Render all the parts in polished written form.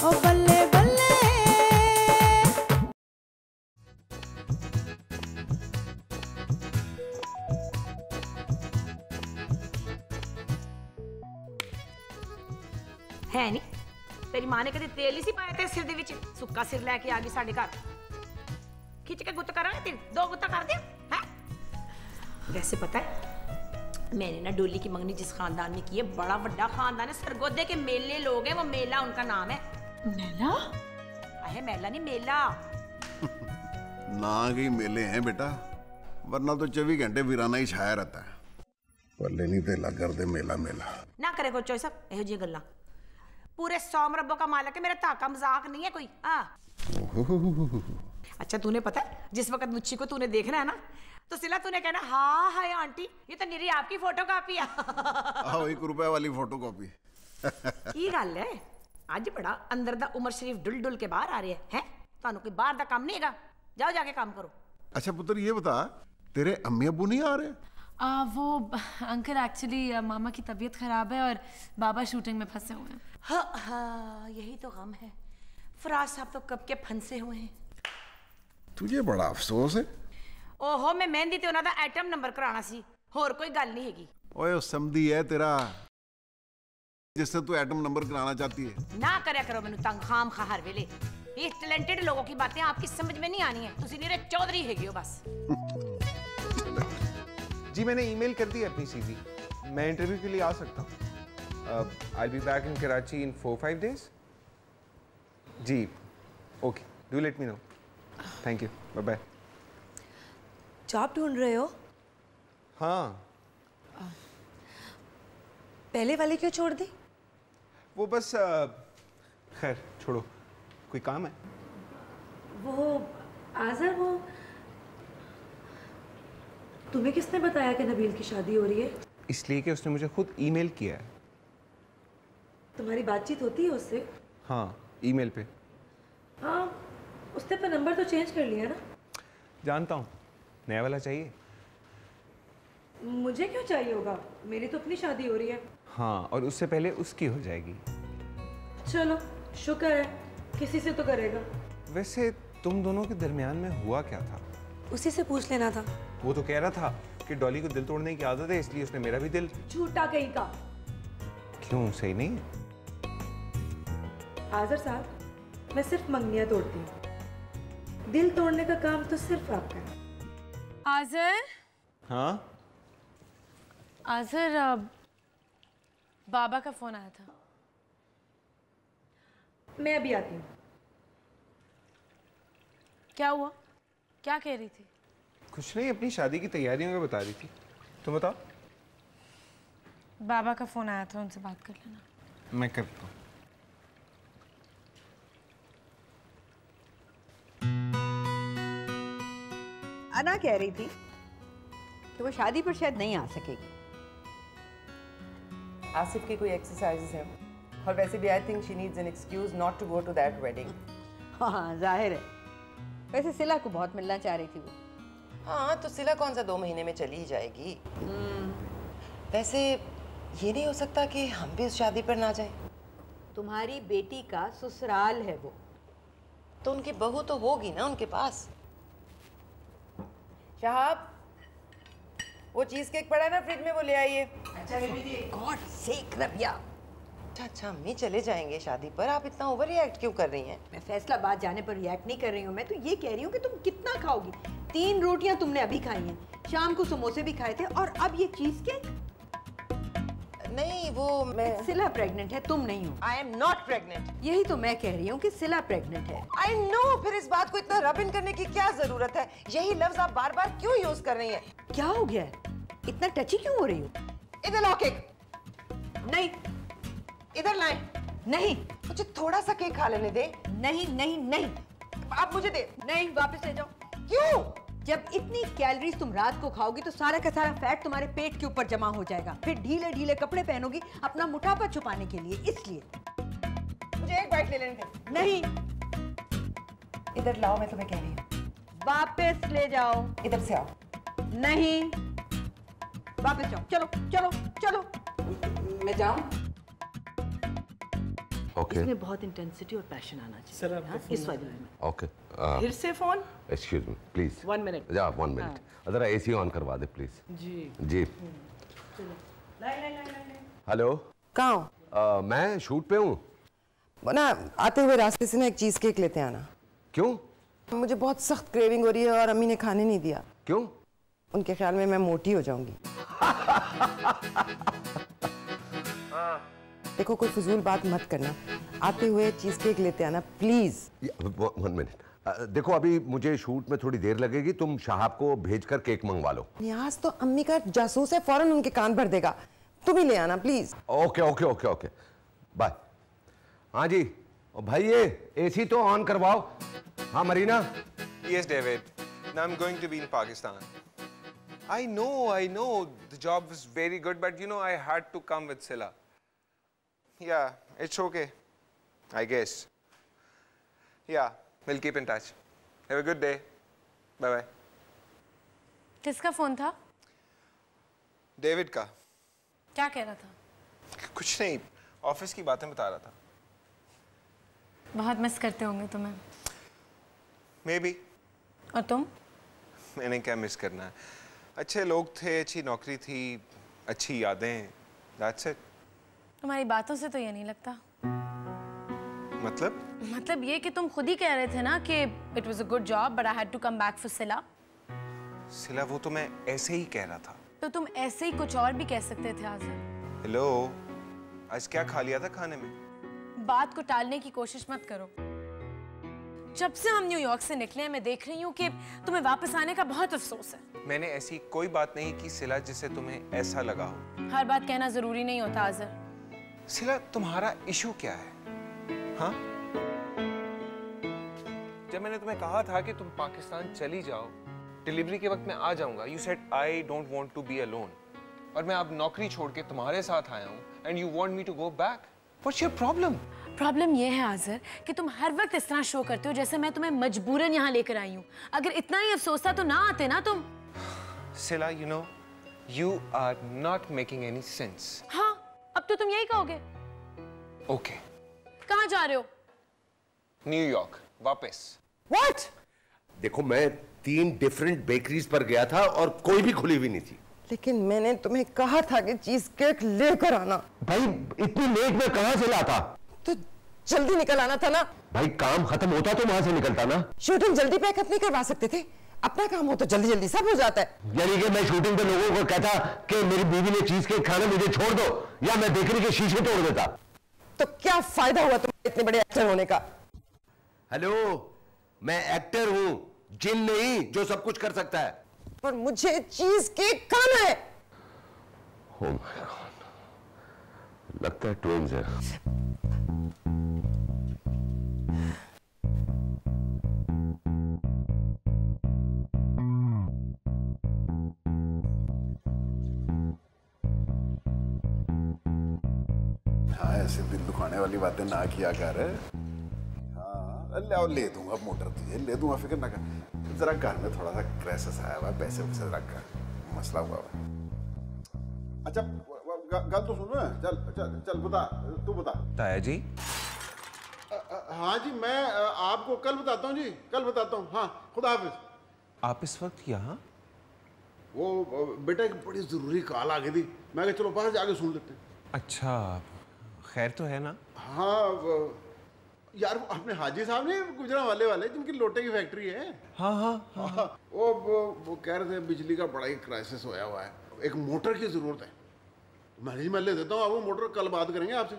ओ बल्ले बल्ले। है नहीं तेरी मां ने कभी तेल नहीं सी पाया तेरे सिर दे विच, सुक्का सिर लेके आ गई साडे घर। खिच के गुत्त करांगे तेरे, 2 गुत्ता कर दे हैं। वैसे पता है मैंने ना डोली की मंगनी जिस खानदान में की है, बड़ा बड़ा खानदान है, सरगोदे के मेले लोग हैं, वो मेला उनका नाम है। मेला? अरे मेला नहीं मेला। ना ही मेले हैं बेटा, वरना तो 24 घंटे वीराना ही छाया रहता है। पल्ले नहीं तेला कर दे मेला मेला ना करे को चोई सब एहो जी गल्ला। पूरे 100 मरब्बों का मालिक है मेरा, ताका मजाक नहीं है कोई। अच्छा तूने पता है जिस वक्त मुच्छी को तूने देखना है ना, तो सिला तूने कहना हाँ हाय आंटी ये तो निरी आपकी फोटो कॉपी है। 1 रुपए वाली फोटो कॉपी। की गल है अज बड़ा अंदर दा उमर शरीफ डुल डुल के बाहर आ रहे हैं। तानू कोई बाहर दा काम नहीं हैगा, जाओ जाके काम करो। अच्छा पुत्र ये बता तेरे अम्मी अब्बू नहीं आ रहे? वो अंकल एक्चुअली मामा की तबीयत खराब है और बाबा शूटिंग में फंसे हुए हैं। हाँ यही तो गम है, फराज साहब तो कब के फंसे हुए हैं। तुझे बड़ा अफसोस है। ओहो मैं मेहंदी ते उन्हां दा आइटम नंबर कराना सी, होर कोई गल नहीं हैगी। ओए ओ समझी है तेरा जिससे तू एटम नंबर कराना चाहती है। ना करया करो मैनू तंग खाम खा हर वेले। ये टैलेंटेड लोगों की बातें आपकी समझ में नहीं आनी है, तुसी नीरे चौधरी हैगे हो बस। जी मैंने ईमेल कर दी अपनी सीवी, मैं इंटरव्यू के लिए आ सकता हूँ। I be back in Karachi in 4-5 days। जी okay, do let me know. Thank you, bye bye. Job ढूंढ रहे हो? हाँ। पहले वाली क्यों छोड़ दी? वो बस खैर छोड़ो, कोई काम है? वो आज़र, वो तुम्हें किसने बताया कि नबील की शादी हो रही है? इसलिए कि उसने मुझे खुद ईमेल किया है। तुम्हारी बातचीत होती है उससे? हाँ ईमेल पे। हाँ उसने अपना नंबर तो चेंज कर लिया ना? जानता हूँ, नया वाला चाहिए। मुझे क्यों चाहिए होगा, मेरी तो अपनी शादी हो रही है। हाँ और उससे पहले उसकी हो जाएगी। चलो शुक्र है, किसी से तो करेगा। वैसे तुम दोनों के दरमियान में हुआ क्या था? उसी से पूछ लेना था। वो तो कह रहा था कि डॉली को दिल तोड़ने की आदत है, इसलिए उसने मेरा भी दिल। झूठा कहीं का। क्यों, सही नहीं? आज़र साहब मैं सिर्फ मंगनियाँ तोड़ती हूँ, दिल तोड़ने का काम तो सिर्फ आपका है। आज़र? हाँ आज़र बाबा का फोन आया था। मैं अभी आती हूँ। क्या हुआ, क्या कह रही थी? कुछ नहीं, अपनी शादी की तैयारियों का बता रही थी। तुम बताओ। बाबा का फोन आया था, उनसे बात कर लेना। मैं करता हूँ। अना कह रही थी कि वो शादी पर शायद नहीं आ सकेगी। आसिफ की कोई एक्सरसाइजेस हैं और वैसे भी I think she needs an excuse not to go to that wedding. हाँ जाहिर है, वैसे सिला को बहुत मिलना चाह रही थी वो। हाँ तो सिला कौन सा 2 महीने में चली ही जाएगी। वैसे ये नहीं हो सकता कि हम भी उस शादी पर ना जाएं। तुम्हारी बेटी का ससुराल है वो, तो उनकी बहू तो होगी ना उनके पास। शहाब वो चीज केक पड़ा है ना फ्रिज में, वो ले आइए। अच्छा गॉड सेक रबिया। अच्छा अम्मी चले जाएंगे शादी पर, आप इतना ओवर रिएक्ट क्यों कर रही हैं? मैं फैसलाबाद जाने पर रिएक्ट नहीं कर रही हूँ, मैं तो ये कह रही हूँ कि तुम कितना खाओगी। 3 रोटियां तुमने अभी खाई हैं, शाम को समोसे भी खाए थे और अब ये चीज केक। नहीं वो मैं सिला प्रेग्नेंट है, तुम नहीं हो। I am not pregnant. यही तो मैं कह रही हूँ कि सिला प्रेग्नेंट है। आई नो, फिर इस बात को इतना रब इन करने की क्या जरूरत है? यही लफ्ज आप बार बार क्यों यूज कर रही हैं? क्या हो गया है, इतना टची क्यों हो रही हो? इधर लाओ केक। नहीं इधर लाएं। नहीं, मुझे थोड़ा सा केक खा लेने दे। नहीं नहीं नहीं, आप मुझे दे। नहीं वापस ले जाओ। क्यों? जब इतनी कैलोरीज तुम रात को खाओगी तो सारा का सारा फैट तुम्हारे पेट के ऊपर जमा हो जाएगा, फिर ढीले ढीले कपड़े पहनोगी अपना मोटापा छुपाने के लिए, इसलिए। मुझे एक बाइट ले लेने दे। नहीं, इधर लाओ, मैं तुम्हें कह रही हूँ। वापस ले जाओ। इधर से आओ। नहीं, वापस जाओ। चलो चलो चलो। मैं जाऊं? Okay. इसमें बहुत इंटेंसिटी और पैशन आना चाहिए सर, हाँ, इस वाले में। ओके फिर से phone. Excuse me please 1 minute. जा 1 मिनट जरा एसी ऑन करवा दे प्लीज। जी हेलो कहाँ हो? मैं शूट पे हूँ ना, आते हुए रास्ते से ना एक चीज केक लेते आना। क्यों मुझे बहुत सख्त क्रेविंग हो रही है और अम्मी ने खाने नहीं दिया। क्यों उनके ख्याल में मैं मोटी हो जाऊंगी। देखो कोई फजूल बात मत करना, आते हुए चीज केक लेते आना प्लीज। 1 मिनट देखो अभी मुझे शूट में थोड़ी देर लगेगी, तुम शाहब को भेजकर केक मंगवा लो। नियाज तो अम्मी का जासूस है, फौरन उनके कान भर देगा। तुम ही ले आना please. Okay okay okay okay bye. हाँ जी भाई ये एसी तो ऑन करवाओ। हाँ Marina. Yes, David. Now I'm going to be in Pakistan. I know. The job was very good, but you know, I had to come with Sila. Yeah, it's okay. I guess. Yeah, we'll keep in touch. Have a good day. Bye-bye. किसका phone था? David का। क्या कह रहा था? कुछ नहीं, office की बातें बता रहा था। बहुत मिस करते होंगे तुम्हें। Maybe. और तुम? मैंने क्या मिस करना है? अच्छे लोग थे, अच्छी नौकरी थी, अच्छी यादें। That's it. तुम्हारी बातों से तो ये नहीं लगता। मतलब ये कि तुम खुद ही कह रहे थे ना कि it was a good job but I had to come back for सिला। सिला वो तो मैं ऐसे ही कह रहा था। तो तुम ऐसे ही कुछ और भी कह सकते थे आज़िर। हेलो, आज क्या खा लिया था खाने में? बात को टालने की कोशिश मत करो। जब से हम न्यूयॉर्क से निकले हैं मैं देख रही हूँ कि तुम्हें वापस आने का बहुत अफसोस है। मैंने ऐसी कोई बात नहीं की सिला जिससे तुम्हें ऐसा लगा हो। हर बात कहना जरूरी नहीं होता आज़िर। सिला तुम्हारा इशू क्या है? हाँ? जब मैंने तुम्हें कहा था कि तुम पाकिस्तान चली जाओ, डिलीवरी के वक्त मैं आ जाऊंगा, you said I don't want to be alone. और मैं अब नौकरी छोड़ के तुम्हारे साथ आया हूँ, and you want me to go back. What's your problem? Problem ये है आज़िर कि तुम हर वक्त इस तरह शो करते हो जैसे मैं तुम्हें मजबूरन यहाँ लेकर आई हूँ। अगर इतना ही अफसोस था तो ना आते ना तुम। सिला, you know, you are not making any sense. हाँ, अब तो तुम यही कहोगे। Okay. कहाँ जा रहे हो? न्यूयॉर्क, वापस। What? देखो मैं 3 डिफरेंट बेकरीज पर गया था और कोई भी खुली हुई नहीं थी। लेकिन मैंने तुम्हें कहा था कि चीज केक लेकर आना। भाई इतनी लेट में कहाँ से लाता? तो जल्दी निकल आना था ना। भाई काम खत्म होता तो वहां से निकलता ना। शूटिंग जल्दी पैकअप नहीं करवा सकते थे? अपना काम हो तो जल्दी जल्दी सब हो जाता है। यानी कि मैं शूटिंग पे लोगों को कहता कि मेरी बीवी ने चीज केक खाना, मुझे छोड़ दो, या मैं बेकरी के शीशे तोड़ देता। तो क्या फायदा हुआ तुम्हें इतने बड़े एक्टर होने का? हेलो, मैं एक्टर हूँ, जिन नहीं जो सब कुछ कर सकता है। पर मुझे चीज केक खाना है। Oh my God. लगता है ट्विंस है। हाँ ऐसे दिल दुखाने वाली बातें ना किया कर। हाँ ले दूंगा मोटर तुझे, ले दूंगा, फिक्र ना कर। जरा घर में थोड़ा सा क्राइसिस आया हुआ है, पैसे वैसे रख कर मसला हुआ है। अच्छा गल तो सुनो, चल चल चल बता, तू बता। ताया जी। हाँ जी मैं आपको कल बताता हूँ जी, कल बताता हूँ। हाँ खुदा हाफिज। आप इस वक्त यहाँ? वो बेटा एक बड़ी जरूरी कॉल आ गई थी, मैं कहा चलो बाहर जाके सुन लेते हैं। अच्छा, खैर तो है ना? हाँ यार अपने हाजी साहब ने गुजरांवाले वाले जिनकी लोटे की फैक्ट्री है। हाँ हाँ हाँ। वो कह रहे थे बिजली का बड़ा ही क्राइसिस होया हुआ है, एक मोटर की जरूरत है। मैं ले देता हूँ आपको मोटर, कल बात करेंगे आपसे।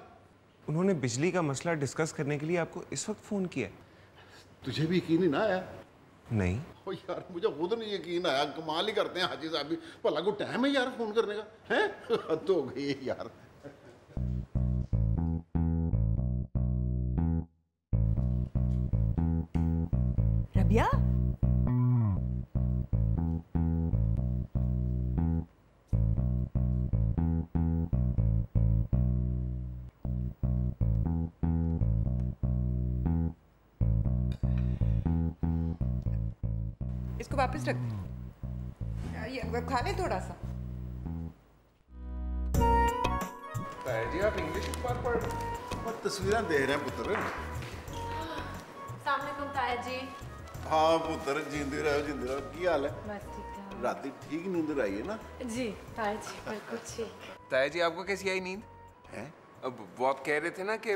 उन्होंने बिजली का मसला डिस्कस करने के लिए आपको इस वक्त फोन किया? तुझे भी यकीन ही ना आया? नहीं। ओ यार मुझे खुद नहीं यकीन आया, कमाल ही करते हैं हाजी साहब भी। भला को टाइम है यार फोन करने का, है? हद हो गई यार। रबिया इसको वापस रख दे, ये खा ले थोड़ा सा। ताया जी आप इंग्लिश अखबार पढ़ रहे हैं? और तस्वीरें देख रहे हैं पुत्र। अस्सलामुअलैकुम ताया जी। हाँ पुत्र, जिंदे रहो की हाल है? बस ठीक है। रात ठीक नींद आई है ना? जी ताया जी बिल्कुल ठीक। ताया जी आपको कैसी आई नींद? हैं? अब वो आप कह रहे थे ना कि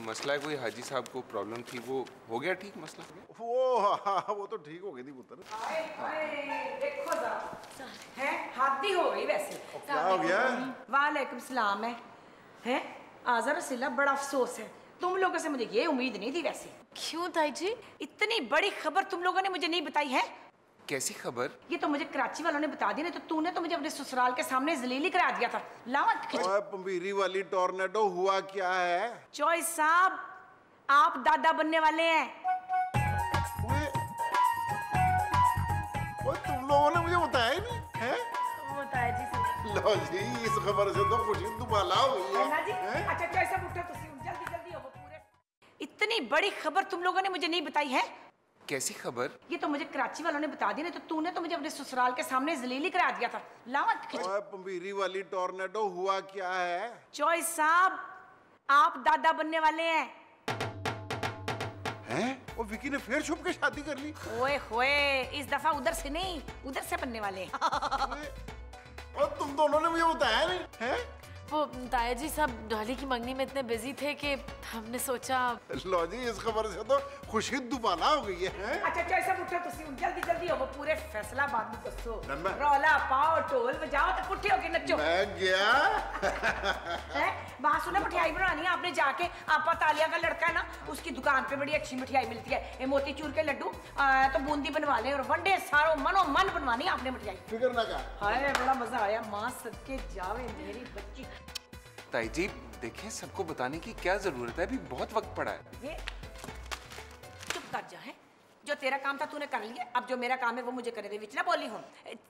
मसला है, कोई हाजी साहब को प्रॉब्लम थी, वो हो गया ठीक मसला? वो तो ठीक हो गई थी पुत्र। देखो जरा हैं, हादी हो गई वैसे। क्या हो गया? वालेकुम सलाम है आज़ा रसीला, बड़ा अफसोस है, तुम लोगों से मुझे ये उम्मीद नहीं थी वैसे। क्यों ताई जी? इतनी बड़ी खबर तुम लोगों ने मुझे नहीं बताई है। कैसी खबर? ये तो मुझे कराची वालों ने बता दी, नहीं तो तूने तो मुझे अपने ससुराल के सामने जलीली करा दिया था। लावा ओए पंबीरी वाली टोर्नेडो, हुआ क्या है? चॉइस साहब, आप दादा बनने वाले हैं। ओए तुम लोगों ने मुझे बताया ही नहीं है? ताया जी से लो जी, इस खबर से तो खुशी दुबाला हो गई है ना जी? है। अच्छा चॉइस साहब उठो, जल्दी जल्दी हो पूरे। इतनी बड़ी खबर तुम लोगों ने मुझे नहीं बताई है। कैसी खबर? ये तो मुझे कराची वालों ने बता दी, नहीं तो तूने तो मुझे अपने ससुराल के सामने जलीली करा दिया था। लावा ओए पंबीरी वाली टोर्नेडो, हुआ क्या है? चॉइस साहब, आप दादा बनने वाले हैं। हैं? वो विकी ने फिर छुप के शादी कर ली? ओए होए, इस दफा उधर से नहीं, उधर से बनने वाले हैं। और तुम दोनों ने मुझे बताया नहीं है? वो ताया जी सब डॉली की मंगनी में इतने बिजी थे कि हमने सोचा। लो जी, इस खबर से तो खुशी दुबाला हो गई है। अच्छा चॉइस साहब उठो, जल्दी जल्दी हो पूरे फैसलाबाद में दसो। नंबर। रौला पाओ, ढोल बजाओ तो पुट्ठे होके नचो। मैं गया। है बात सुने, मठियाई बनानी है आपने जाके। आपा तालिया का लड़का है ना, उसकी दुकान पे बड़ी अच्छी मिठाई मिलती है, ये मोतीचूर के लड्डू तो बूंदी बनवा ले, और वनडे सारो मनो मन बनवानी है आपने मिठाई। फिक्र ना कर। हाय बड़ा मजा आया, माँ सदके जावे मेरी बच्ची। ताई जी देखिए, सबको बताने की क्या जरूरत है, अभी बहुत वक्त पड़ा है। ये चुप कर जा, है जो तेरा काम था तूने कर लिया, अब जो मेरा काम है वो मुझे करे दे, विच ना बोली हूँ।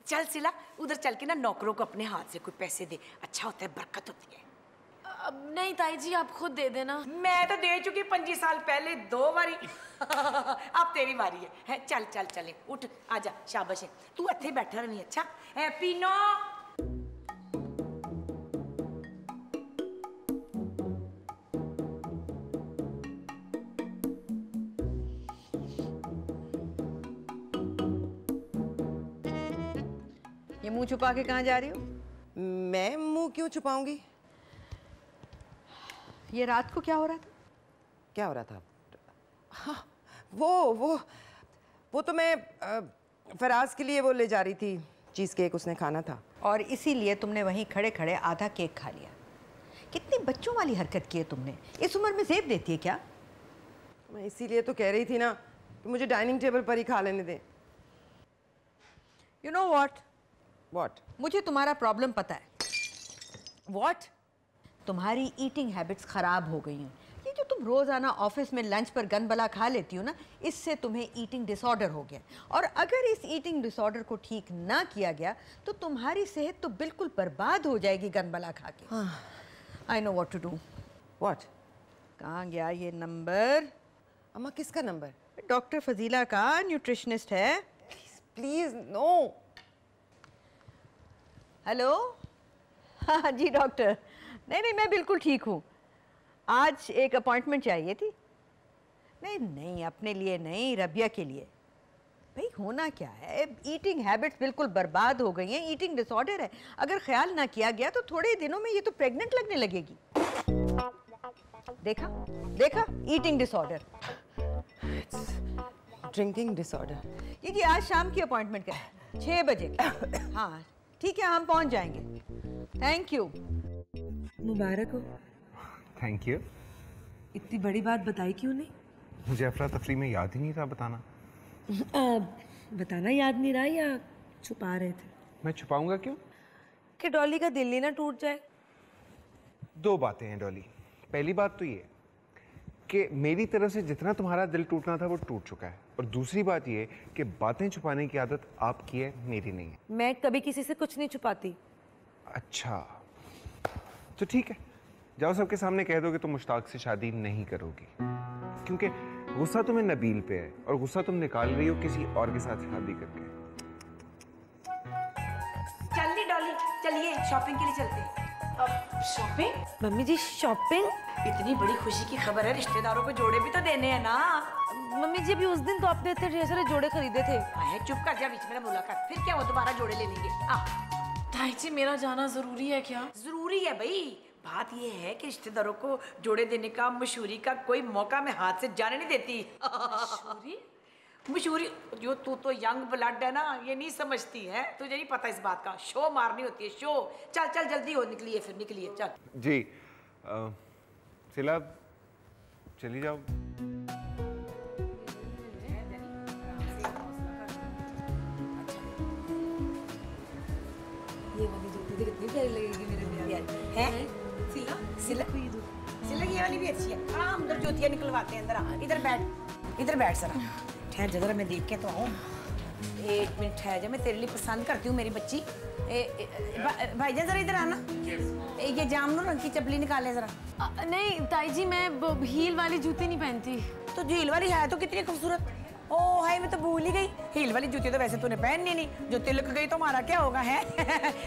चल सिला, उधर चल के ना नौकरों को अपने हाथ से कोई पैसे दे, अच्छा होता है, बरकत होती है। अब नहीं ताई जी, आप खुद दे देना। मैं तो दे चुकी 25 साल पहले 2 बारी। अब तेरी बारी है, चल चल चले, उठ आजा, शाबाश है, तू इत्थे बैठा रही। अच्छा पीनो। ये मुंह छुपा के कहाँ जा रही हो? मैं मुंह क्यों छुपाऊंगी? ये रात को क्या हो रहा था? क्या हो रहा था? हाँ, वो तो मैं फराज के लिए वो ले जा रही थी, चीज़ केक उसने खाना था। और इसीलिए तुमने वहीं खड़े खड़े आधा केक खा लिया। कितनी बच्चों वाली हरकत की है तुमने। इस उम्र में जेब देती है क्या? मैं इसीलिए तो कह रही थी ना कि मुझे डाइनिंग टेबल पर ही खा लेने दे। You know what? What? मुझे तुम्हारा प्रॉब्लम पता है। What? तुम्हारी ईटिंग हैबिट्स ख़राब हो गई हैं। ये जो तुम रोज़ाना ऑफिस में लंच पर गन बला खा लेती हो ना, इससे तुम्हें ईटिंग डिसऑर्डर हो गया। और अगर इस ईटिंग डिसऑर्डर को ठीक ना किया गया तो तुम्हारी सेहत तो बिल्कुल बर्बाद हो जाएगी गन बला खा के। I know what to do. What? कहाँ गया ये नंबर? अम्मा किसका नंबर? डॉक्टर फजीला का, न्यूट्रिशनिस्ट है। Please no. हेलो। हाँ जी डॉक्टर, नहीं मैं बिल्कुल ठीक हूँ। आज एक अपॉइंटमेंट चाहिए थी। नहीं अपने लिए नहीं, रबिया के लिए। भाई होना क्या है, ईटिंग हैबिट्स बिल्कुल बर्बाद हो गई हैं, ईटिंग डिसऑर्डर है। अगर ख्याल ना किया गया तो थोड़े दिनों में ये तो प्रेग्नेंट लगने लगेगी। देखा ईटिंग डिसऑर्डर, ड्रिंकिंग डिसऑर्डर। ये जी आज शाम की अपॉइंटमेंट करें 6 बजे। हाँ ठीक है, हम पहुंच जाएंगे। Thank you. मुबारक हो। Thank you. इतनी बड़ी बात बताई क्यों नहीं? मुझे अफरा तफरी में याद ही नहीं था बताना। बताना याद नहीं रहा या छुपा रहे थे? मैं छुपाऊंगा क्यों? कि डॉली का दिल ही ना टूट जाए। 2 बातें हैं डॉली। पहली बात तो ये कि मेरी तरफ से जितना तुम्हारा दिल टूटना था वो टूट चुका है, और दूसरी बात ये कि बातें छुपाने की आदत आपकी है, मेरी नहीं है। मैं कभी किसी से कुछ नहीं छुपाती। अच्छा तो ठीक है, जाओ सबके सामने कह दो कि तुम मुश्ताक से शादी नहीं करोगी, क्योंकि गुस्सा तुम्हें नबील पे है और गुस्सा तुम निकाल रही हो किसी और के साथ शादी करके। चलिए डॉली, चलिए शॉपिंग के लिए चलते हैं। शॉपिंग? मम्मी जी शॉपिंग? इतनी बड़ी खुशी की खबर है, रिश्तेदारों को जोड़े भी तो देने हैं ना। मम्मी जी अभी उस दिन तो आपने इतने ढेर सारे जोड़े खरीदे थे। चुप कर जा, बीच में बोला कर। फिर क्या वो दोबारा जोड़े ले लेंगे? ताई जी मेरा जाना जरूरी है क्या? जरूरी है भाई। बात ये है कि रिश्तेदारों को जोड़े देने का, मशहूरी का कोई मौका मैं हाथ से जाने नहीं देती। मशहूरी जो तू तो यंग ब्लड है ना, ये नहीं समझती है, तुझे नहीं पता इस बात का। शो मारनी होती है, शो। चल चल जल्दी हो, निकलिए फिर निकलिए, चल। जी सिला चली जाओ। ये वाली जूती कितनी प्यारी लगेगी मेरे ब्याह है। सिला सिला सिला ये वाली भी अच्छी है। हाँ, हम उधर जूतियाँ निकलवाते हैं। अंदर आ, इधर बैठ जरा। ठहर जा जरा, मैं देख के तो आऊँ। एक मिनट ठहर जा, मैं तेरे लिए पसंद करती हूँ मेरी बच्ची। भाईजान जरा इधर आना। ये जामुन रंग की चपली निकाले जरा। नहीं ताई जी मैं हील वाली जूती नहीं पहनती। तो हील वाली है तो कितनी खूबसूरत। ओह हाय, मैं तो भूल ही गई। हील वाली जूती तो वैसे तूने पहननी नहीं, जो तिलक गई तो हमारा क्या होगा है।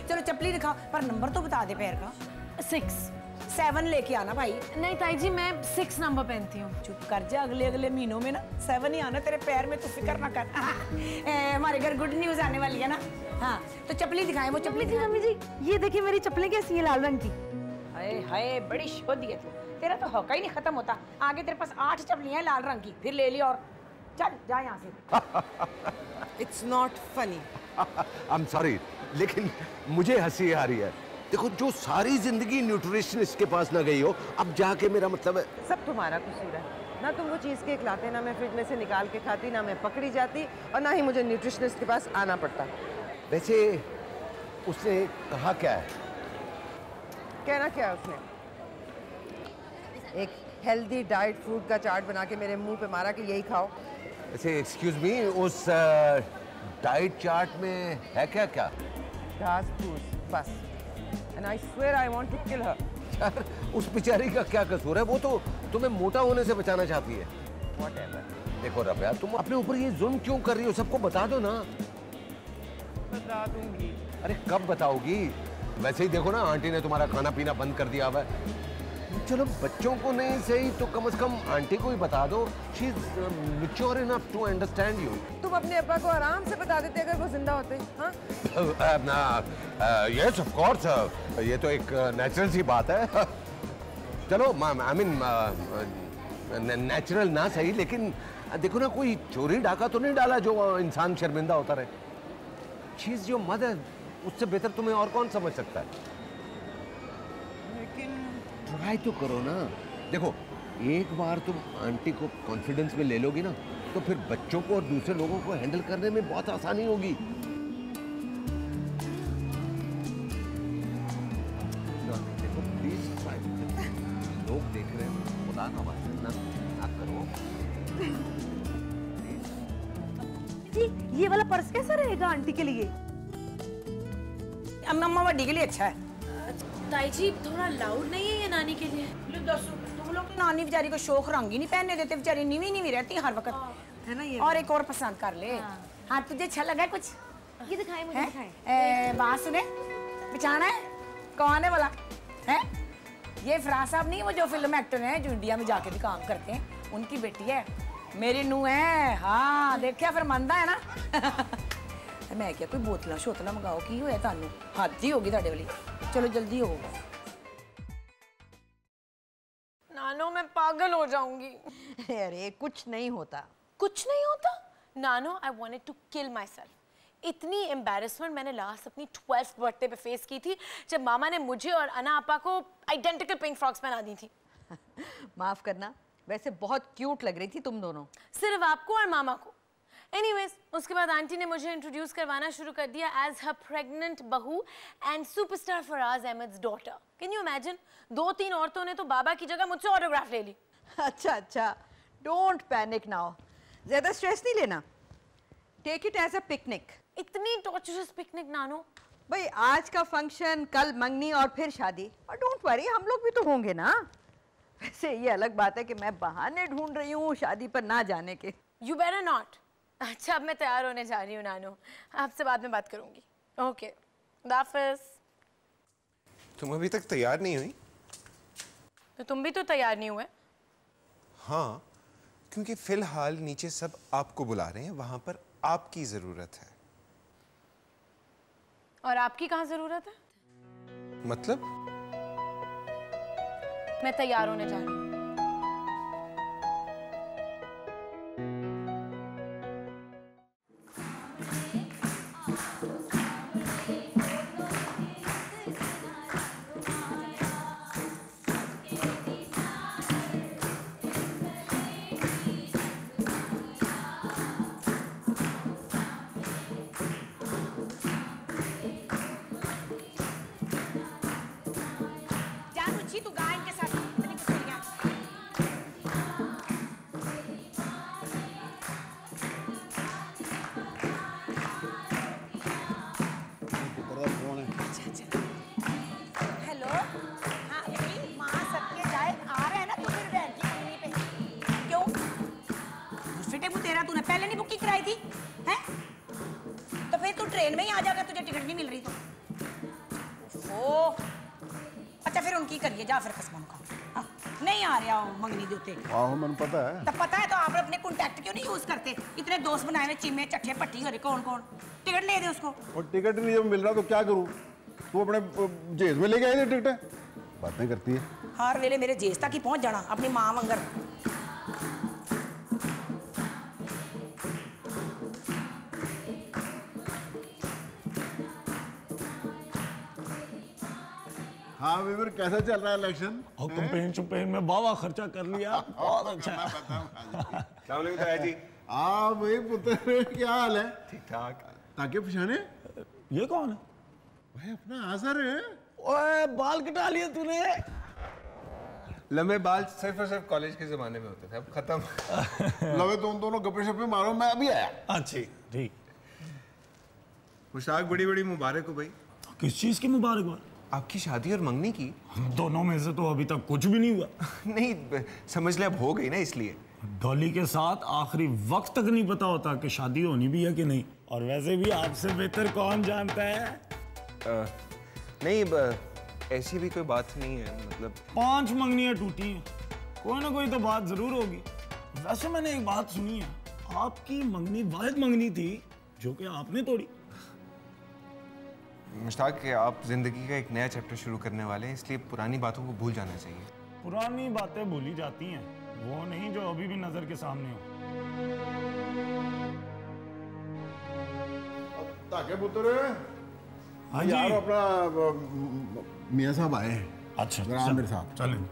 चलो चपली दिखाओ, पर नंबर तो बता दे पैर का। 6 7 लेके आना भाई। नहीं ताई जी मैं 6 नंबर पहनती हूँ। चुप कर जा, अगले महीनों में ना 7 ही आना तेरे पैर में, तू फिक्र ना कर। हमारे घर गुड न्यूज आने वाली है ना। हाँ तो चपली दिखाएं, वो चपली दिखाएं। मम्मी जी ये देखिए मेरी चप्पलें कैसी हैं, लाल रंग की। हाय हाय, बड़ी शोधी है तू। तेरा तो हौका ही नहीं खत्म होता। आगे तेरे पास 8 चपलियां हैं लाल रंग की, फिर ले लिया। और चल जा यहाँ से। It's not funny. I am sorry, लेकिन मुझे हंसी आ रही है। देखो, जो सारी जिंदगी न्यूट्रिशनिस्ट के पास ना गई हो, अब जाके मेरा मतलब है। सब तुम्हारा कसूर है ना। तुम वो चीज़ केक लाते, ना मैं फ्रिज में से निकाल के खाती, ना मैं पकड़ी जाती, और ना ही मुझे न्यूट्रिशनिस्ट के पास आना पड़ता। वैसे उसने कहा क्या है? कहना क्या है उसने? एक हेल्दी डाइट फूड का चार्ट बना के मेरे मुंह पे मारा कि यही खाओ। वैसे एक्सक्यूज मी, उस डाइट चार्ट में है क्या क्या? घास फूस बस। And I swear I want to kill her. यार, उस बेचारी का क्या कसूर है? वो तो तुम्हें मोटा होने से बचाना चाहती है। Whatever. देखो रबिया, तुम अपने ऊपर ये जुल्म क्यों कर रही हो? सबको बता दो ना। बता दूंगी। अरे कब बताओगी? वैसे ही देखो ना, आंटी ने तुम्हारा खाना पीना बंद कर दिया हुआ है। चलो बच्चों को नहीं सही तो कम से कम आंटी को ही बता दो। She is mature enough to understand you. तुम अपने अब्बा को आराम से बता देते अगर वो जिंदा होते। हाँ? यस ऑफ कोर्स, ये तो एक नेचुरल सी बात है। चलो आई मीन नेचुरल ना सही, लेकिन देखो ना, कोई चोरी डाका तो नहीं डाला जो इंसान शर्मिंदा होता रहे। शी इज योर मदर, उससे बेहतर तुम्हें और कौन समझ सकता है? लेकिन ट्राई तो करो ना। देखो, एक बार तुम आंटी को कॉन्फिडेंस में ले लोगी ना, तो फिर बच्चों को और दूसरे लोगों को हैंडल करने में बहुत आसानी होगी। देखो प्लीज ट्राई। लोग देख रहे हैं, खुदा का वास्ता ना करो। जी ये वाला पर्स कैसा रहेगा आंटी के लिए? अम्मा वड्डी के लिए अच्छा है। ताई जी थोड़ा लाउड नहीं है ये नानी के लिए? तुम लोग तो नानी बेचारी को शौक रंग ही नहीं पहनने देते। बेचारी नीवी रहती हर वक्त, है ना ये। और एक और पसंद कर ले। हाँ तुझे अच्छा लगा कुछ? ये दिखाए मुझे, दिखाए। बात सुने, पहचाना है कौन है बोला है? ये फराज साहब नहीं, वो जो फिल्म एक्टर हैं जो इंडिया में जाके भी काम करते हैं, उनकी बेटी है, मेरी नूह है। हाँ देखिया फिर मंदा है ना। मैं क्या कोई बोतला शोतला मंगाओ, की होया तानू? हद ही होगी ताड़े वाली। चलो जल्दी हो। नानो मैं पागल हो जाऊंगी। अरे कुछ नहीं होता। कुछ नहीं होता? नानो I wanted to kill myself. इतनी एम्बैरेसमेंट मैंने लास्ट अपनी 12th बर्थडे पे फेस की थी, जब मामा ने मुझे और अना आपा को आइडेंटिकल पिंक फ्रॉक्स पहना दी थी। माफ करना, वैसे बहुत क्यूट लग रही थी तुम दोनों। सिर्फ आपको और मामा को। एनीवेज उसके बाद आंटी ने मुझे इंट्रोड्यूस करवाना शुरू कर दिया as her pregnant bahu and superstar Faraz Ahmed's daughter. Can you imagine? 2-3 औरतों ने तो बाबा की जगह मुझसे ऑटोग्राफ ले ली। अच्छा, डोंट पैनिक नाउ, ज्यादा स्ट्रेस नहीं लेना। Take it as a picnic. इतनी टॉर्चरस पिकनिक नानो? भाई आज का फंक्शन, कल मंगनी और फिर शादी, और डोंट वरी हम लोग भी तो होंगे ना। वैसे ये अलग बात है कि मैं बहाने ढूंढ रही हूँ शादी पर ना जाने के। You better not. अच्छा अब मैं तैयार होने जा रही हूँ नानो, आपसे बाद में बात करूंगी। ओके खुदा हाफिज़। तुम अभी तक तैयार नहीं हुई? तो तुम भी तो तैयार नहीं हुए? हाँ, क्योंकि फिलहाल नीचे सब आपको बुला रहे हैं, वहां पर आपकी जरूरत है। और आपकी कहाँ जरूरत है? मतलब? मैं तैयार होने जा रही हूँ। तू गा इनके साथ इतनी कुछ हेलो, हाँ भाई, माँ सबके जाए आ रहे हैं ना, तो फिर बहन की मंगनी पे क्यों? दूसरी टेबल तेरा तूने पहले नहीं बुकिंग कराई थी, हैं? तो फिर तू ट्रेन में ही आ जाएगा, तुझे टिकट नहीं मिल रही तो। ओह, अच्छा फिर उनकी करिए, जा फिर कसम का। हाँ, नहीं आ रहा हो मंगनी देते। आहो, मैंने पता है। तब पता है तो आप अपने कॉन्टैक्ट क्यों नहीं यूज करते? इतने दोस्त बनाए हुए, चिम्मे चट्टे पट्टी हो रहे, कौन कौन टिकट ले दे उसको। और टिकट नहीं जब मिल रहा तो क्या करूं? तू अपने जेब में लेके आई थी टिकट? बातें करती है। हर वेले मेरे जेज तक ही पहुंच जाना अपनी माँ वंगर। हाँ विवर, कैसा चल रहा है इलेक्शन? और कैंपेन में बाबा खर्चा कर लिया, बहुत अच्छा। अस्सलाम वालेकुम ताया जी। हाँ भाई पुत्र, क्या हाल है? ठीक ठाक। ताकि पहचाने? ये कौन है? भाई अपना आजर है। ओए बाल कटा लिए तूने। लंबे बाल सिर्फ और सिर्फ कॉलेज के जमाने में होते थे, अब खत्म। लवे तुम दोनों गप्पे शप्पे मारो, मैं अभी आया। अच्छी, ठीक। मुश्ताक, बड़ी बड़ी मुबारक हो भाई। किस चीज की मुबारकबाद? आपकी शादी और मंगनी की। दोनों में से तो अभी तक कुछ भी नहीं हुआ। नहीं, समझ ले अब हो गई ना, इसलिए। डॉली के साथ आखिरी वक्त तक नहीं पता होता कि शादी होनी भी है कि नहीं। और वैसे भी आपसे बेहतर कौन जानता है? नहीं, ऐसी भी कोई बात नहीं है, मतलब 5 मंगनियां टूटी हैं, कोई ना कोई तो बात जरूर होगी। वैसे मैंने एक बात सुनी है, आपकी मंगनी वाहिद मंगनी थी जो कि आपने तोड़ी। मुश्ताक, आप जिंदगी का एक नया चैप्टर शुरू करने वाले हैं, इसलिए पुरानी बातों को भूल जाना चाहिए। पुरानी बातें भूली जाती हैं, वो नहीं जो अभी भी नजर के सामने हो। ताकि पुत्र, हाँ यार जी। अपना मियाँ साहब आए हैं। अच्छा, जरा मेरे साथ चलें।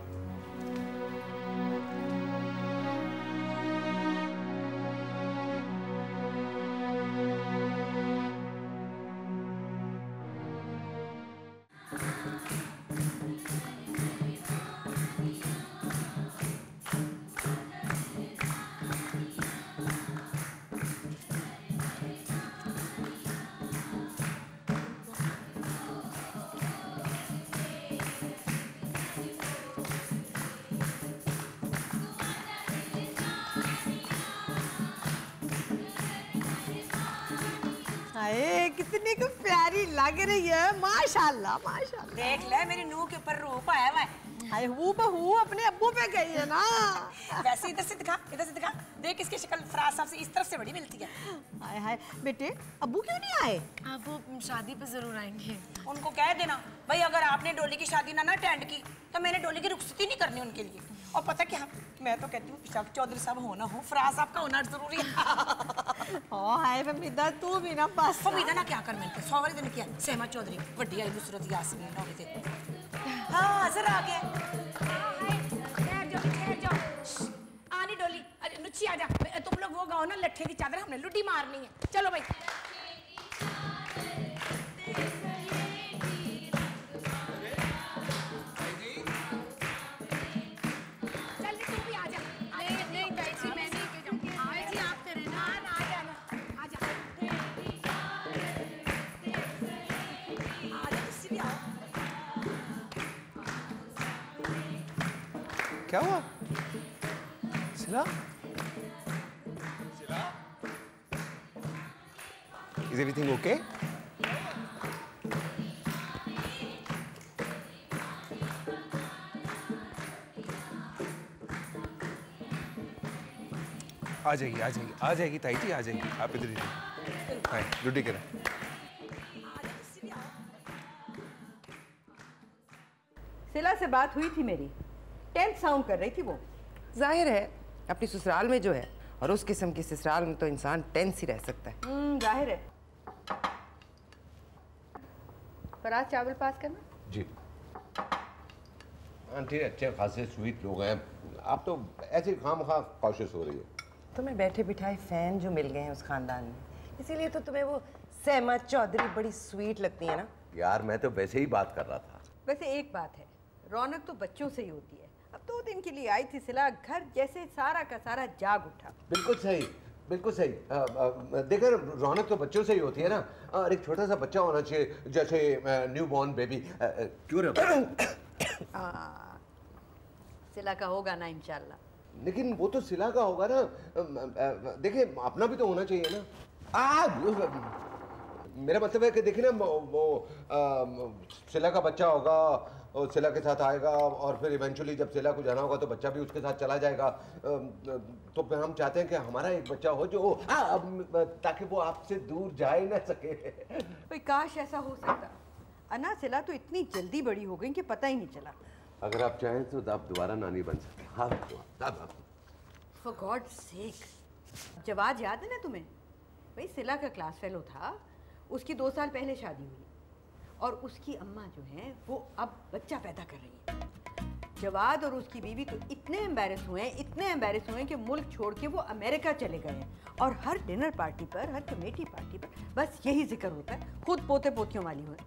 हाय कितनी को प्यारी लग रही है, माशाल्लाह माशाल्लाह। देख ले मेरी नूह के ऊपर रूप आया हुआ है। हाय हूँ बहू अपने अब्बू पे गई है ना। वैसे इधर से दिखा, इधर से दिखा। देख इसकी शक्ल फराज साहब से इस तरफ से बड़ी मिलती है। हाय हाय बेटे, अब्बू क्यों नहीं आए? आप वो शादी पे जरूर आएंगे। उनको कह देना भाई, अगर आपने डोली की शादी ना अटेंड की तो मैंने डोली की रुखसती नहीं करनी उनके लिए। और पता क्या, मैं तो कहती हूँ इशाक चौधरी साहब होना हो, फराज साहब का होना जरूरी है। हाँ हाय फमीदा, तू भी ना बस। फमीदा ना क्या कर मिलते 100 वाली दिन किया सहमा चौधरी वड्डी आई नुसरत यासमीन हो गए थे। हाँ सर आ गया। ठहर जाओ। आनी डोली, अरे नुच्ची आ जा। तुम लोग वो गाओ ना, लट्ठे की चादर हमने लुड्डी मारनी है। चलो भाई। क्या हुआ? सिला? Is everything okay? आ जाएगी ताई जी, आ जाएगी। आप इधर ही रहिए। हाय ड्यूटी करें। सिला से बात हुई थी मेरी, टेंथ साउंड कर रही थी वो। जाहिर है अपनी ससुराल में जो है, और उस किस्म की ससुराल में तो इंसान टेंस ही रह सकता है। जाहिर है। फराज चावल पास करना। जी आंटी, अच्छे खासे स्वीट लोग हैं, आप तो ऐसे खामखा कॉशियस हो रही है। तुम्हें बैठे बिठाए फैन जो मिल गए हैं उस खानदान में, इसीलिए तो तुम्हें वो सहमा चौधरी बड़ी स्वीट लगती है ना। यार मैं तो वैसे ही बात कर रहा था। वैसे एक बात है, रौनक तो बच्चों से ही होती है। अब 2 दिन के लिए आई थी सिला, घर जैसे सारा का सारा जाग उठा। बिल्कुल सही, बिल्कुल सही। देखो रौनक तो बच्चों से ही होती है ना, और एक छोटा सा बच्चा होना चाहिए जैसे न्यू बॉर्न बेबी। क्यों रे? सिला का होगा ना इंशाल्लाह। लेकिन वो तो सिला का होगा ना, देखिए अपना भी तो होना चाहिए ना। मेरा मतलब है कि देखिए ना, वो सिला का बच्चा होगा और सिला के साथ आएगा, और फिर इवेंचुअली जब सिला को जाना होगा तो बच्चा भी उसके साथ चला जाएगा। तो फिर हम चाहते हैं कि हमारा एक बच्चा हो जो ताकि वो आपसे दूर जा ही ना सके। भाई काश ऐसा हो सकता। अना सिला तो इतनी जल्दी बड़ी हो गई कि पता ही नहीं चला। अगर आप चाहें तो आप दोबारा नानी बन सकते हैं। हाँ, फॉर गॉड सेक। जवाब याद है ना तुम्हें? भाई सिला का क्लास फेलो था, उसकी 2 साल पहले शादी हुई, और उसकी अम्मा जो है वो अब बच्चा पैदा कर रही है। जवाद और उसकी बीवी तो इतने एम्बैरेस हुए कि मुल्क छोड़ के वो अमेरिका चले गए हैं। और हर डिनर पार्टी पर, हर कमेटी पार्टी पर बस यही जिक्र होता है, खुद पोते पोतियों वाली हुए।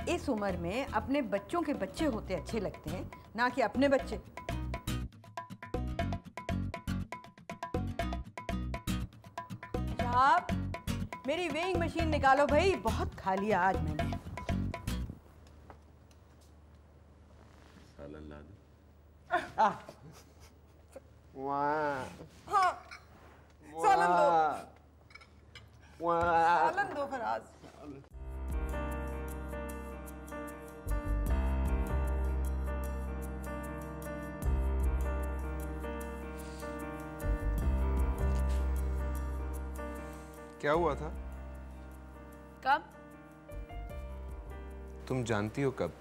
इस उम्र में अपने बच्चों के बच्चे होते अच्छे लगते हैं, ना कि अपने बच्चे। आप मेरी वेइंग मशीन निकालो भाई, बहुत खा लिया आज मैंने। सालन ला दो। हाँ, सालन दो। सालन दो फराज। क्या हुआ था? कब? तुम जानती हो कब?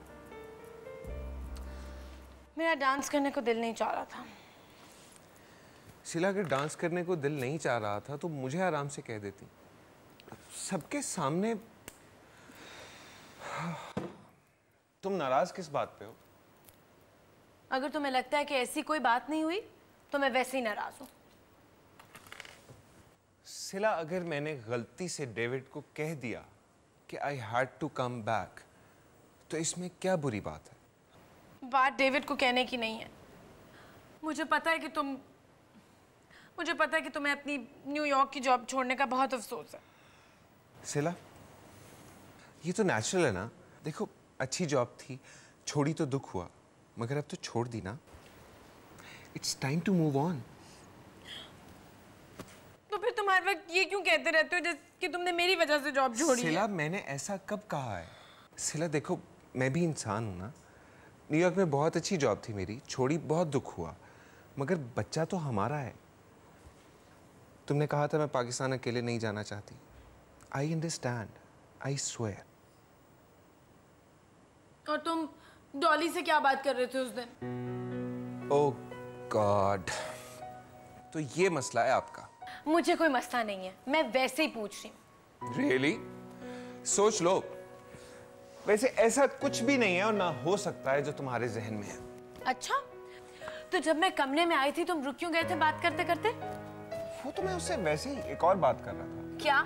मेरा डांस करने को दिल नहीं चाह रहा था। शिला, अगर डांस करने को दिल नहीं चाह रहा था तो मुझे आराम से कह देती, सबके सामने। तुम नाराज किस बात पे हो? अगर तुम्हें लगता है कि ऐसी कोई बात नहीं हुई तो मैं वैसे ही नाराज हूं। सिला, अगर मैंने गलती से डेविड को कह दिया कि I had to come back, तो इसमें क्या बुरी बात है? बात डेविड को कहने की नहीं है। मुझे पता है कि तुम्हें अपनी न्यूयॉर्क की जॉब छोड़ने का बहुत अफसोस है। सिला, ये तो नेचुरल है ना। देखो, अच्छी जॉब थी, छोड़ी तो दुख हुआ, मगर अब तो छोड़ दी ना। It's time to move on. तो फिर तुम हर वक्त ये क्यों कहते रहते हो जैसे कि तुमने मेरी वजह से जॉब छोड़ी है? सिला, मैंने ऐसा कब कहा है? सिला देखो, मैं भी इंसान हूं ना। न्यूयॉर्क में बहुत अच्छी जॉब थी मेरी, छोड़ी, बहुत दुख हुआ, मगर बच्चा तो हमारा है। तुमने कहा था मैं पाकिस्तान अकेले नहीं जाना चाहती। I understand, I swear. और तुम डॉली से क्या बात कर रहे थे उस दिन? ओह गॉड, तो ये मसला है आपका? मुझे कोई मसला नहीं है, मैं वैसे ही पूछ रही हूँ। Really? सोच लो, वैसे ऐसा कुछ भी नहीं है और ना हो सकता है जो तुम्हारे जहन में है। अच्छा, तो जब मैं कमरे में आई थी तुम रुक क्यों गए थे बात करते करते? वो तो मैं उससे वैसे ही एक और बात कर रहा था। क्या?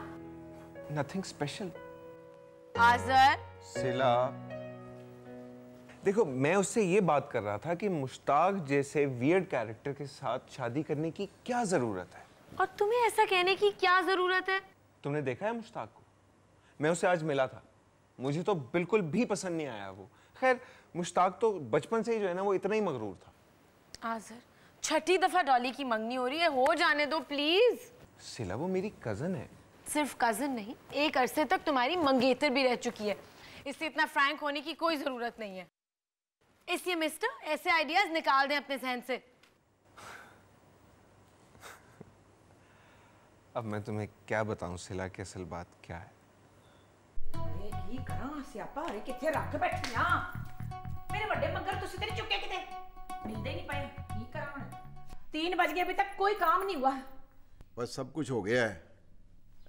Nothing special. आज़र। सिला, देखो, मैं उससे ये बात कर रहा था कि मुश्ताक जैसे वियर्ड कैरेक्टर के साथ शादी करने की क्या जरूरत है। और तुम्हें ऐसा कहने की क्या जरूरत है? तुमने देखा है मुश्ताक को? मैं उससे आज मिला था, मुझे तो बिल्कुल भी पसंद नहीं आया वो। खैर, मुश्ताक तो बचपन से ही जो है ना वो इतना ही मगरूर था। आज़र, 6ठी दफा डॉली की मंगनी हो रही है, हो जाने दो प्लीज। सिला, वो मेरी कजन है। सिर्फ कजन नहीं, एक अरसे तक तुम्हारी मंगेतर भी रह चुकी है, इससे इतना फ्रैंक होने की कोई जरूरत नहीं है। इसलिए मिस्टर, ऐसे आइडियाज निकाल दें अपने जहन से। अब मैं तुम्हें क्या बताऊं सिला की असल बात क्या है? अरे की करा सियापा अरे किथे रख बैठिया मेरे बड़े मगर तुसी तेरे चुके किते मिलदे नहीं पाए की करा हुन 3 बज गए अभी तक कोई काम नहीं हुआ बस सब कुछ हो गया है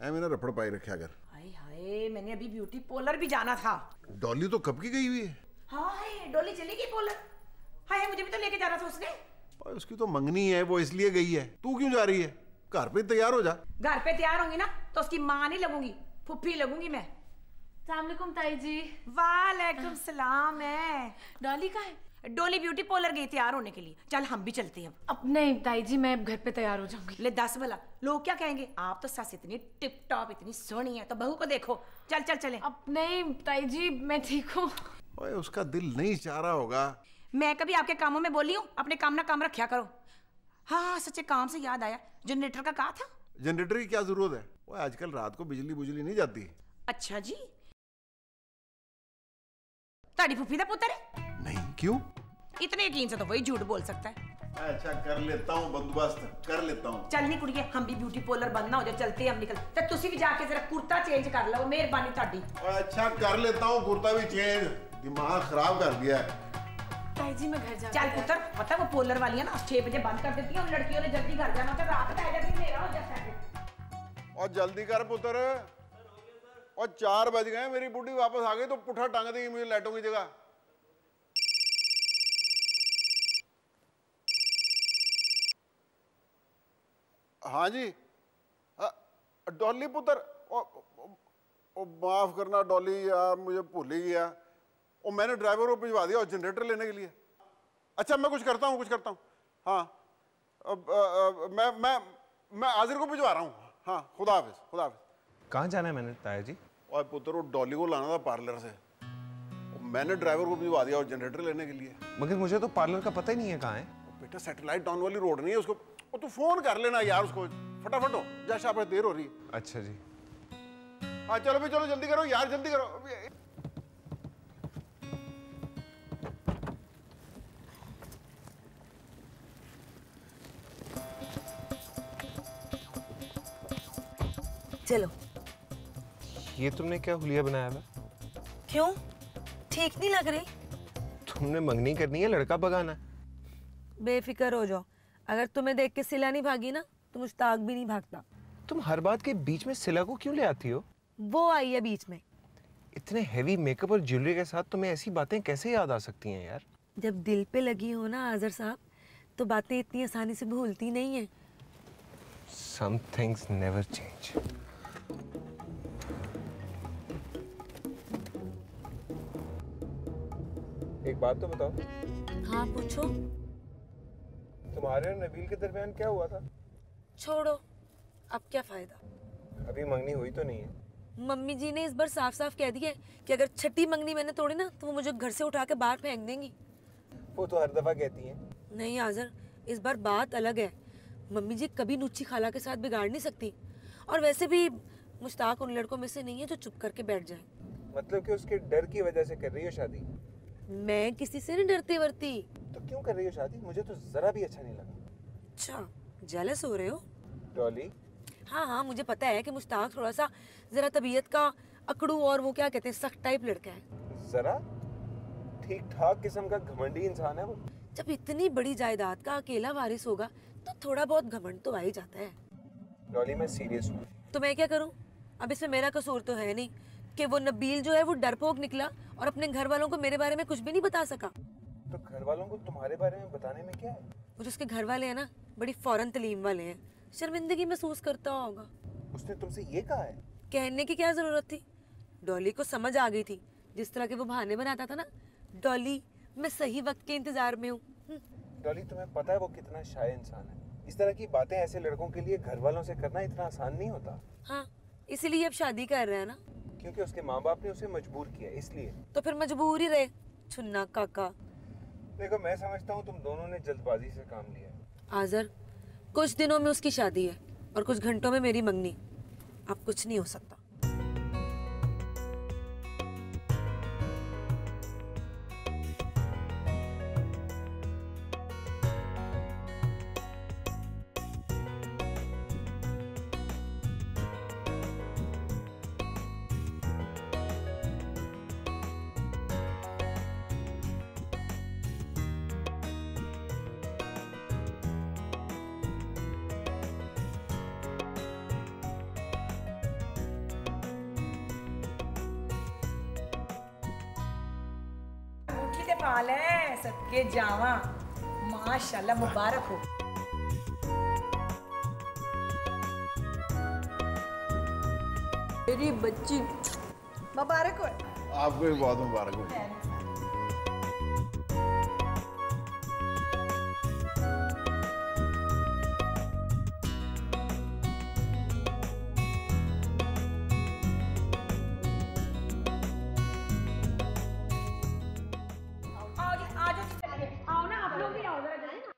ऐ मैंने रफड़ पाई रखा कर हाय हाय मैंने अभी ब्यूटी पार्लर भी जाना था डॉली तो कब की गई हुई है हाय डोली चली गई पार्लर हाय मुझे भी तो लेके जाना था उसने और उसकी तो मंगनी है वो इसलिए गई है तू क्यों जा रही है घर पे तैयार हो जा घर पे तैयार होंगी ना तो उसकी माँ नहीं लगूंगी फुफ्फी लगूंगी मैं सलाम ताई जी। वालेकुम सलाम है डॉली कहाँ है? डोली ब्यूटी पार्लर गई तैयार होने के लिए चल हम भी चलते हैं अब नहीं ताई जी मैं घर पे तैयार हो जाऊंगी। ले 10 भला लोग क्या कहेंगे आप तो सस इतनी टिप टॉप इतनी सोहनी है तो बहू को देखो चल चल चले अब नहीं ताई जी मैं ठीक हूँ। ओए उसका दिल नहीं चाह रहा होगा। मैं कभी आपके कामों में बोली हूँ अपने काम ना काम रखा करो। हाँ सच्चे काम से याद आया जनरेटर का कहा था जनरेटर की क्या जरूरत है वो आजकल रात को बिजली बुजली नहीं जाती। अच्छा जी ताड़ी फुफी दा पुत्र है नहीं क्यों इतने यकीन से तो वही झूठ बोल सकता है। अच्छा कर लेता हूँ बंदोबस्त कर लेता हूँ। चल नहीं कुड़िए हम भी ब्यूटी पार्लर बंद ना हो जाए चलते हम निकल तो तुसी भी जाके जरा कुर्ता चेंज कर लो मेहरबानी ताड़ी। अच्छा कर लेता हूँ कुर्ता भी चेंज दिमाग खराब कर दिया है। ताई जी मैं घर जा चल पुत्र पता वो पार्लर वाली है ना 6 बजे बंद कर देती है और लड़कियों ने जल्दी घर जाना तो रात में आ जाती मेरा हो जाता है। और जल्दी कर पुत्र और 4 बज गए मेरी बुढ़ी वापस आ गई तो पुट्ठा टांग देगी मुझे लाइटों की जगह। हाँ जी डॉली पुत्र माफ करना डॉली यार मुझे भूल ही गया और मैंने ड्राइवर को भिजवा दिया और जनरेटर लेने के लिए। अच्छा मैं कुछ करता हूँ हाँ मैं आजिर को भिजवा रहा हूँ। हाँ खुदा हाफिज। कहाँ जाना है मैंने ताया जी? और पुत्र वो डॉली को लाना था पार्लर से मैंने ड्राइवर को भिजवा दिया और जनरेटर लेने के लिए। मगर मुझे तो पार्लर का पता ही नहीं है कहाँ है। बेटा सैटेलाइट टाउन वाली रोड नहीं है उसको और तू फोन कर लेना यार उसको फटाफट हो जा शाबाश देर हो रही है। अच्छा जी हाँ चलो भी चलो जल्दी करो यार जल्दी करो। चलो ये तुमने क्या हुलिया बनाया है? क्यों ठीक नहीं लग रही? तुमने मंगनी करनी है लड़का भगाना है? बेफिक्र हो जाओ अगर तुम्हें देख के सिला नहीं भागी ना तो मुश्ताक भी नहीं भागता। तुम हर बात के बीच में सिला को क्यों ले आती हो? वो आई है बीच में। इतने हेवी मेकअप और ज्वेलरी के साथ तुम्हें ऐसी बातें कैसे याद आ सकती हैं यार? जब दिल पे लगी हो ना आजर साहब तो बातें इतनी आसानी से भूलती नहीं है। Some things never change. एक बात तो बताओ। हाँ पूछो। तुम्हारे और नबील के दरमियान क्या हुआ था? छोड़ो अब क्या फायदा। अभी मंगनी हुई तो नहीं है। मम्मी जी ने इस बार साफ साफ कह दिया है कि अगर छठी मंगनी मैंने तोड़ी ना तो वो मुझे घर से उठा के बाहर फेंक देंगी। वो तो हर दफा कहती हैं। नहीं आजर इस बार बात अलग है। मम्मी जी कभी नुच्ची खाला के साथ बिगाड़ नहीं सकती और वैसे भी मुश्ताक उन लड़कों में से नहीं है जो चुप करके बैठ जाए। मतलब कि उसके डर की वजह से कर रही हो शादी? मैं किसी से नहीं डरती वरती। तो क्यों कर रही हो शादी? मुझे तो जरा भी अच्छा नहीं लगा। अच्छा जेलस हो रहे हो? डॉली हाँ मुझे पता है कि मुश्ताक थोड़ा सा जरा तबीयत का अकड़ू और वो क्या कहते हैं सख्त टाइप लड़का है। जरा ठीक ठाक किस्म का घमंडी इंसान है वो। जब इतनी बड़ी जायदाद का अकेला वारिस होगा तो थोड़ा बहुत घमंड तो आ ही जाता है। डॉली मैं सीरियस हूँ। तो मैं क्या करूँ? अब इसमें मेरा कसूर तो है नहीं कि वो नबील जो है वो डरपोक निकला और अपने घर वालों को मेरे बारे में कुछ भी नहीं बता सका। तो घर वालों को तुम्हारे बारे में बताने में क्या है? वो जो उसके घर वाले हैं ना बड़ी फौरन तलीम वाले हैं शर्मिंदगी महसूस करता होगा। उसने तुमसे ये कहा है? कहने की क्या जरूरत थी? डॉली को समझ आ गई थी जिस तरह के वो बहाने बनाता था ना। डॉली मैं सही वक्त के इंतजार में हूँ। डॉली तुम्हें पता है वो कितना शाय इंसान है। इस तरह की बातें ऐसे लड़कों के लिए घर वालों से करना इतना आसान नहीं होता। हाँ इसीलिए अब शादी कर रहे हैं ना। क्योंकि उसके माँ बाप ने उसे मजबूर किया इसलिए। तो फिर मजबूर ही रहे छुन्ना काका। देखो मैं समझता हूँ तुम दोनों ने जल्दबाजी से काम लिया है। आजर कुछ दिनों में उसकी शादी है और कुछ घंटों में मेरी मंगनी। अब कुछ नहीं हो सकता। पा ले सदके जावा माशाल्लाह मुबारक हो। मेरी बच्ची मुबारक हो। आपको भी बहुत मुबारक हो। आओ ना आप लोग भी आओ जरा जाए ना।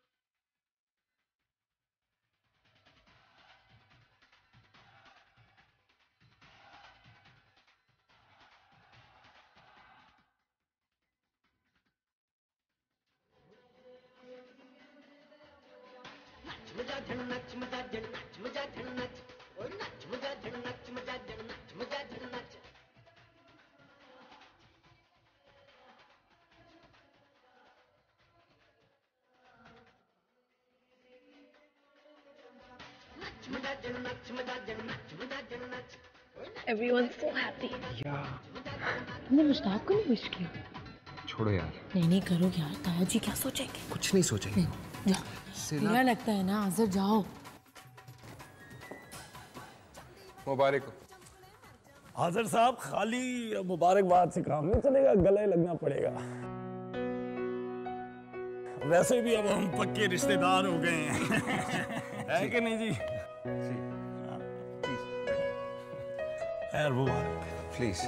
Everyone's so happy. तुमने मुश्ताक को नहीं विश किया? छोड़ो यार, नहीं नहीं करो यार, ताया जी क्या सोचेंगे? कुछ नहीं सोचेंगे। जा, बुरा लगता है ना, आज़र जाओ। मुबारक हो। हाजिर साहब खाली मुबारकबाद से काम नहीं चलेगा, गले लगना पड़ेगा। वैसे भी अब हम पक्के रिश्तेदार हो गए हैं है कि नहीं जी? खैर मुबारक। प्लीज।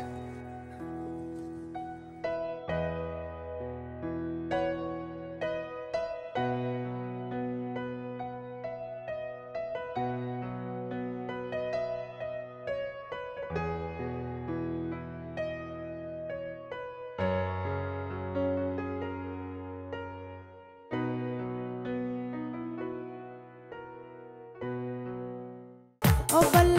ओ बल्ले